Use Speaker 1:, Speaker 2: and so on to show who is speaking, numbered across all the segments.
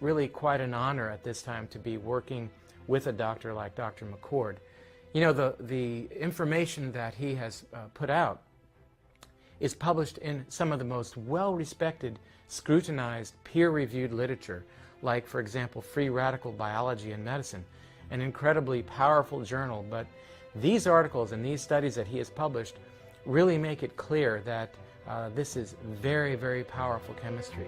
Speaker 1: really quite an honor at this time to be working with a doctor like Dr. McCord. You know, the information that he has put out is published in some of the most well-respected, scrutinized, peer-reviewed literature, like, for example, Free Radical Biology and Medicine, an incredibly powerful journal. But these articles and these studies that he has published really make it clear that this is very, very powerful chemistry.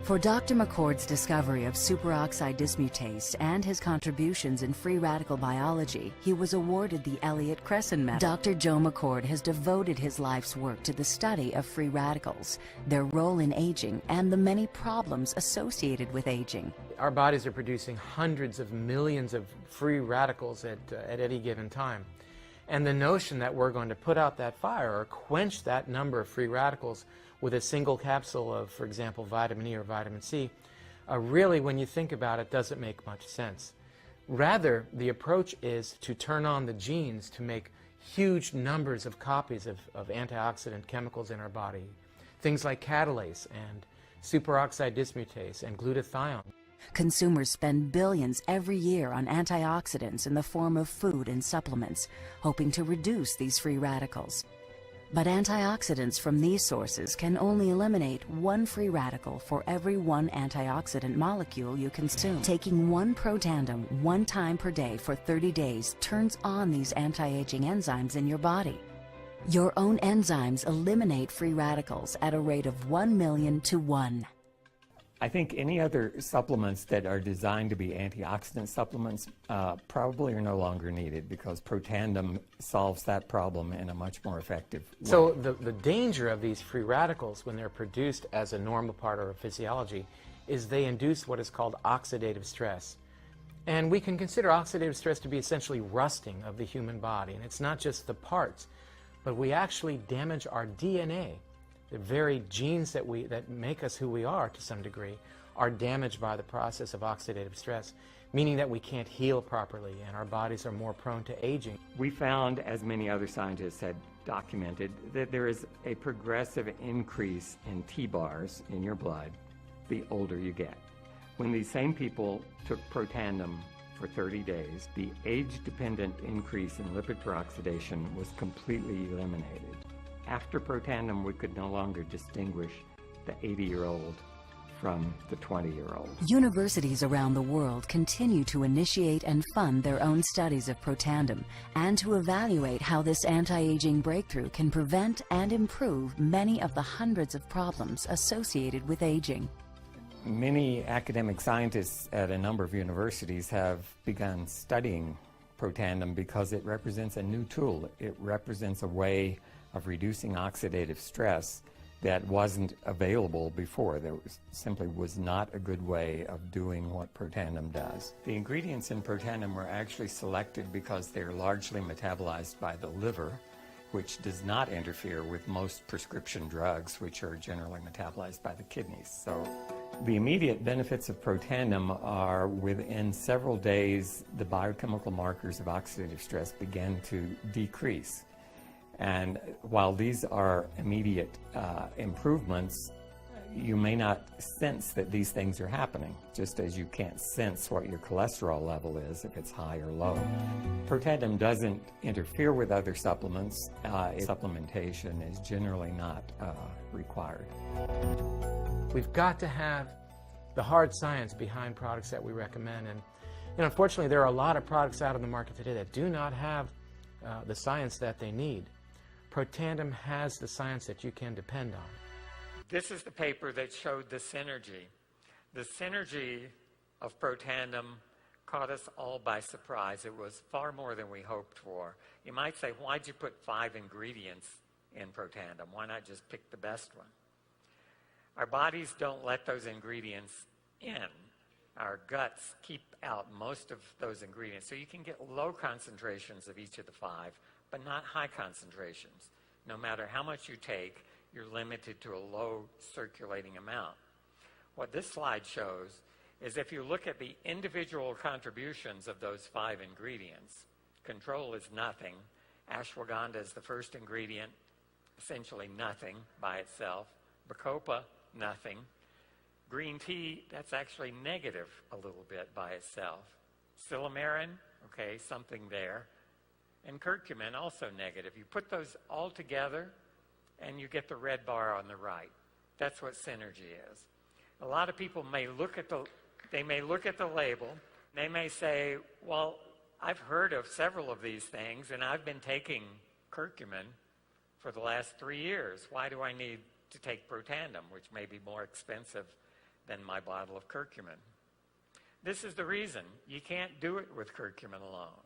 Speaker 2: For Dr. McCord's discovery of superoxide dismutase and his contributions in free radical biology, he was awarded the Elliott Cresson Medal. Dr. Joe McCord has devoted his life's work to the study of free radicals, their role in aging, and the many problems associated with aging.
Speaker 1: Our bodies are producing hundreds of millions of free radicals at any given time. And the notion that we're going to put out that fire or quench that number of free radicals with a single capsule of, for example, vitamin E or vitamin C, really, when you think about it, doesn't make much sense. Rather, the approach is to turn on the genes to make huge numbers of copies of antioxidant chemicals in our body, things like catalase and superoxide dismutase and glutathione.
Speaker 2: Consumers spend billions every year on antioxidants in the form of food and supplements, hoping to reduce these free radicals. But antioxidants from these sources can only eliminate one free radical for every one antioxidant molecule you consume. Taking one Protandim 1 time per day for 30 days turns on these anti-aging enzymes in your body. Your own enzymes eliminate free radicals at a rate of 1 million to 1.
Speaker 3: I think any other supplements that are designed to be antioxidant supplements probably are no longer needed, because Protandim solves that problem in a much more effective way.
Speaker 1: So the danger of these free radicals when they're produced as a normal part of our physiology is they induce what is called oxidative stress. And we can consider oxidative stress to be essentially rusting of the human body. And it's not just the parts, but we actually damage our DNA. The very genes that make us who we are to some degree are damaged by the process of oxidative stress, meaning that we can't heal properly and our bodies are more prone to aging.
Speaker 3: We found, as many other scientists had documented, that there is a progressive increase in T-bars in your blood the older you get. When these same people took Protandim for 30 days, the age-dependent increase in lipid peroxidation was completely eliminated. After Protandim, we could no longer distinguish the 80-year-old from the 20-year-old.
Speaker 2: Universities around the world continue to initiate and fund their own studies of Protandim and to evaluate how this anti-aging breakthrough can prevent and improve many of the hundreds of problems associated with aging.
Speaker 3: Many academic scientists at a number of universities have begun studying Protandim because it represents a new tool. It represents a way of reducing oxidative stress that wasn't available before. There simply was not a good way of doing what Protandim does. The ingredients in Protandim were actually selected because they're largely metabolized by the liver, which does not interfere with most prescription drugs, which are generally metabolized by the kidneys. So the immediate benefits of Protandim are within several days, the biochemical markers of oxidative stress begin to decrease. And while these are immediate improvements, you may not sense that these things are happening, just as you can't sense what your cholesterol level is if it's high or low. Protandim doesn't interfere with other supplements. Supplementation is generally not required.
Speaker 1: We've got to have the hard science behind products that we recommend. And unfortunately, there are a lot of products out on the market today that do not have the science that they need. Protandim has the science that you can depend on.
Speaker 3: This is the paper that showed the synergy. The synergy of Protandim caught us all by surprise. It was far more than we hoped for. You might say, why'd you put 5 ingredients in Protandim? Why not just pick the best one? Our bodies don't let those ingredients in. Our guts keep out most of those ingredients. So you can get low concentrations of each of the 5, but not high concentrations. No matter how much you take, you're limited to a low circulating amount. What this slide shows is if you look at the individual contributions of those 5 ingredients, control is nothing. Ashwagandha is the first ingredient, essentially nothing by itself. Bacopa, nothing. Green tea, that's actually negative a little bit by itself. Silymarin, okay, something there. And curcumin, also negative. You put those all together, and you get the red bar on the right. That's what synergy is. A lot of people may look at the label. They may say, well, I've heard of several of these things, and I've been taking curcumin for the last 3 years. Why do I need to take Protandim, which may be more expensive than my bottle of curcumin? This is the reason. You can't do it with curcumin alone.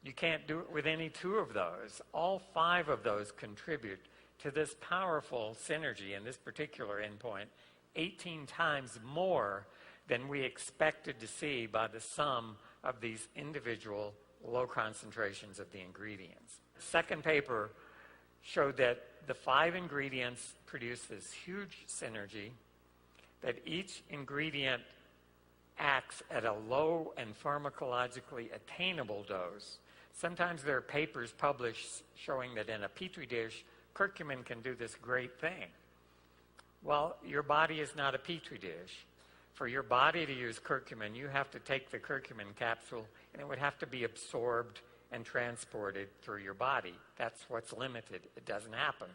Speaker 3: You can't do it with any two of those. All 5 of those contribute to this powerful synergy in this particular endpoint, 18 times more than we expected to see by the sum of these individual low concentrations of the ingredients. The second paper showed that the 5 ingredients produce this huge synergy, that each ingredient acts at a low and pharmacologically attainable dose. Sometimes there are papers published showing that in a petri dish, curcumin can do this great thing. Well, your body is not a petri dish. For your body to use curcumin, you have to take the curcumin capsule, and it would have to be absorbed and transported through your body. That's what's limited. It doesn't happen.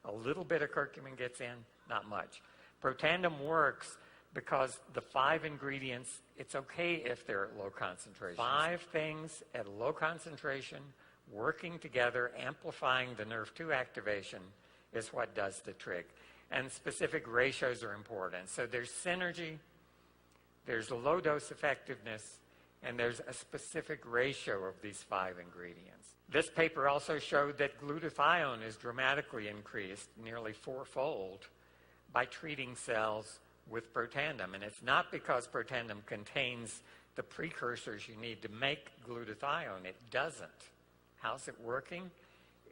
Speaker 3: A little bit of curcumin gets in, not much. Protandim works because the 5 ingredients, it's okay if they're at low concentration. 5 things at low concentration, working together, amplifying the NRF2 activation is what does the trick. And specific ratios are important. So there's synergy, there's low dose effectiveness, and there's a specific ratio of these 5 ingredients. This paper also showed that glutathione is dramatically increased, nearly 4-fold, by treating cells with Protandim. And it's not because Protandim contains the precursors you need to make glutathione. It doesn't. How's it working?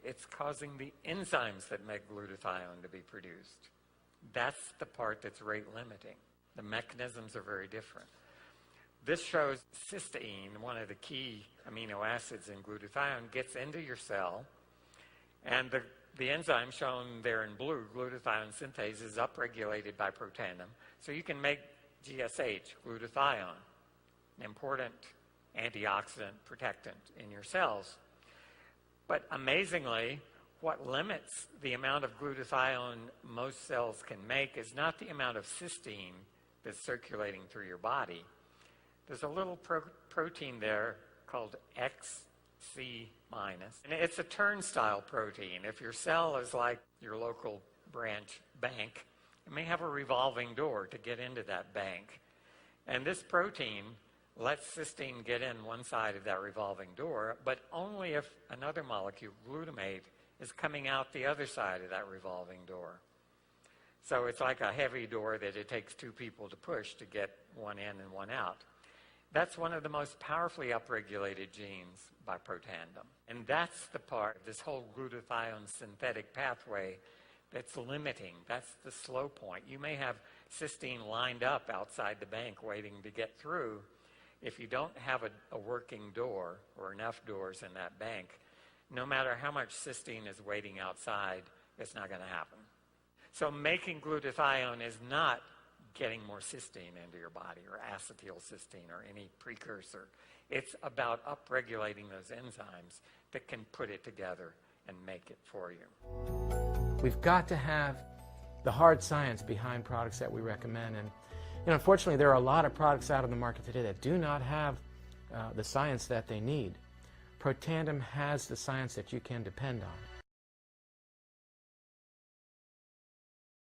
Speaker 3: It's causing the enzymes that make glutathione to be produced. That's the part that's rate limiting. The mechanisms are very different. This shows cysteine, one of the key amino acids in glutathione, gets into your cell, and the enzyme shown there in blue, glutathione synthase, is upregulated by Protandim. So you can make GSH, glutathione, an important antioxidant protectant in your cells. But amazingly, what limits the amount of glutathione most cells can make is not the amount of cysteine that's circulating through your body. There's a little protein there called XC-, and it's a turnstile protein. If your cell is like your local branch bank, it may have a revolving door to get into that bank. And this protein lets cysteine get in one side of that revolving door, but only if another molecule, glutamate, is coming out the other side of that revolving door. So it's like a heavy door that it takes 2 people to push to get one in and one out. That's one of the most powerfully upregulated genes by Protandim. And that's the part, this whole glutathione synthetic pathway, that's limiting. That's the slow point. You may have cysteine lined up outside the bank waiting to get through. If you don't have a working door or enough doors in that bank, no matter how much cysteine is waiting outside, it's not going to happen. So making glutathione is not getting more cysteine into your body or acetylcysteine or any precursor. It's about upregulating those enzymes that can put it together and make it for you.
Speaker 1: We've got to have the hard science behind products that we recommend. And unfortunately, there are a lot of products out on the market today that do not have the science that they need. Protandim has the science that you can depend on.